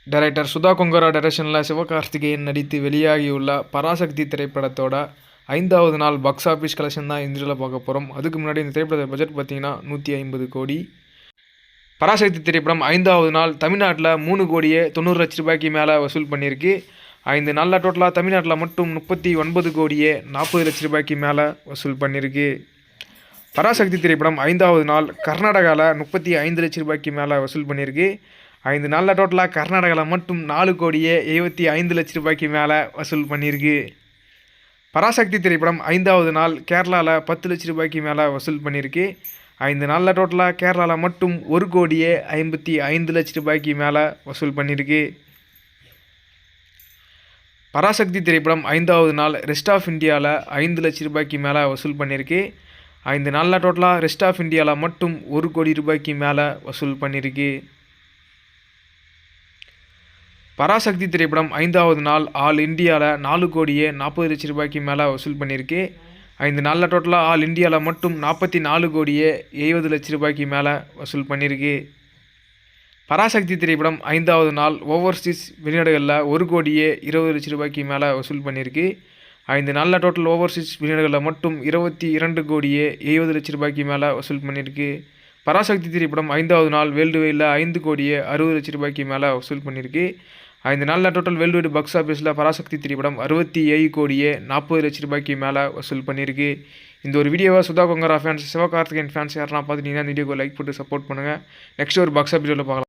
Director Sudha Kongara டைரக்ஷனில் சிவகார்த்திகேயன் நடித்து வெளியாகியுள்ள பராசக்தி திரைப்படத்தோட 5வது நாள் பாக்ஸ் ஆஃபீஸ் கலெக்ஷன் தான் இந்த வீடியோவில் பார்க்க போகிறோம். அதுக்கு முன்னாடி இந்த திரைப்படத்தோட பட்ஜெட் பார்த்தீங்கன்னா 150 கோடி. பராசக்தி திரைப்படம் 5வது நாள் தமிழ்நாட்டில் 3 கோடியே 90 லட்ச ரூபாய்க்கு மேலே வசூல் பண்ணியிருக்கு. 5 நாளில் டோட்டலாக தமிழ்நாட்டில் மட்டும் 39 கோடியே 40 லட்ச ரூபாய்க்கு மேலே வசூல் பண்ணியிருக்கு. பராசக்தி திரைப்படம் 5வது நாள் கர்நாடகாவில் 35 லட்ச ரூபாய்க்கு மேலே வசூல் பண்ணியிருக்கு. 5 நாளில் டோட்டலாக கர்நாடகாவில் மட்டும் 4 கோடியே 75 லட்ச ரூபாய்க்கு மேலே வசூல் பண்ணியிருக்கு. பராசக்தி திரைப்படம் 5வது நாள் கேரளாவில் 10 லட்ச ரூபாய்க்கு மேலே வசூல் பண்ணியிருக்கு. 5 நாளில் டோட்டலாக கேரளாவில் மட்டும் 1 கோடியே 55 லட்ச ரூபாய்க்கு மேலே வசூல் பண்ணியிருக்கு. பராசக்தி திரைப்படம் 5வது நாள் ரெஸ்ட் ஆஃப் இந்தியாவில் 5 லட்ச ரூபாய்க்கு மேலே வசூல் பண்ணியிருக்கு. 5 நாளில் டோட்டலாக ரெஸ்ட் ஆஃப் இந்தியாவில் மட்டும் 1 கோடி ரூபாய்க்கு மேலே வசூல் பண்ணியிருக்கு. பராசக்தி திரைப்படம் 5வது நாள் ஆல் இந்தியாவில் 4 கோடியே 40 லட்ச ரூபாய்க்கு மேலே வசூல் பண்ணியிருக்கு. 5 நாளில் டோட்டலாக ஆல் இந்தியாவில் மட்டும் 44 கோடியே 70 லட்ச ரூபாய்க்கு மேலே வசூல் பண்ணியிருக்கு. பராசக்தி திரைப்படம் 5வது நாள் ஓவர்சீஸ் வெளிநாடுகளில் 1 கோடியே 20 லட்ச ரூபாய்க்கு மேலே வசூல் பண்ணியிருக்கு. 5 நாளில் டோட்டல் ஓவர்சீஸ் வெளிநாடுகளில் மட்டும் 22 கோடியே 70 லட்ச ரூபாய்க்கு மேலே வசூல் பண்ணியிருக்கு. பராசக்தி திரைப்படம் 5வது நாள் வேர்ல்டு வைடில் 5 கோடியே 60 லட்ச ரூபாய்க்கு மேலே வசூல் பண்ணியிருக்கு. 5 நாளில் டோட்டல் வேர்ல்டு வைடு பாக்ஸ் ஆஃபீஸில் பராசக்தி திரைப்படம் 67 கோடியே 40 லட்ச ரூபாய்க்கு மேலே வசூல் பண்ணியிருக்கு. இந்த ஒரு வீடியோவை சுதா கொங்கரா ஃபேன்ஸ் சிவகார்த்திகேயன் ஃபேன்ஸ் யாரெல்லாம் பார்த்துட்டீங்கன்னா இந்த வீடியோக்கு லைக் போட்டு சப்போர்ட் பண்ணுங்கள். நெக்ஸ்ட் ஒரு பாக்ஸ் ஆஃபீஸ் வீடியோவில் பார்க்கலாம்.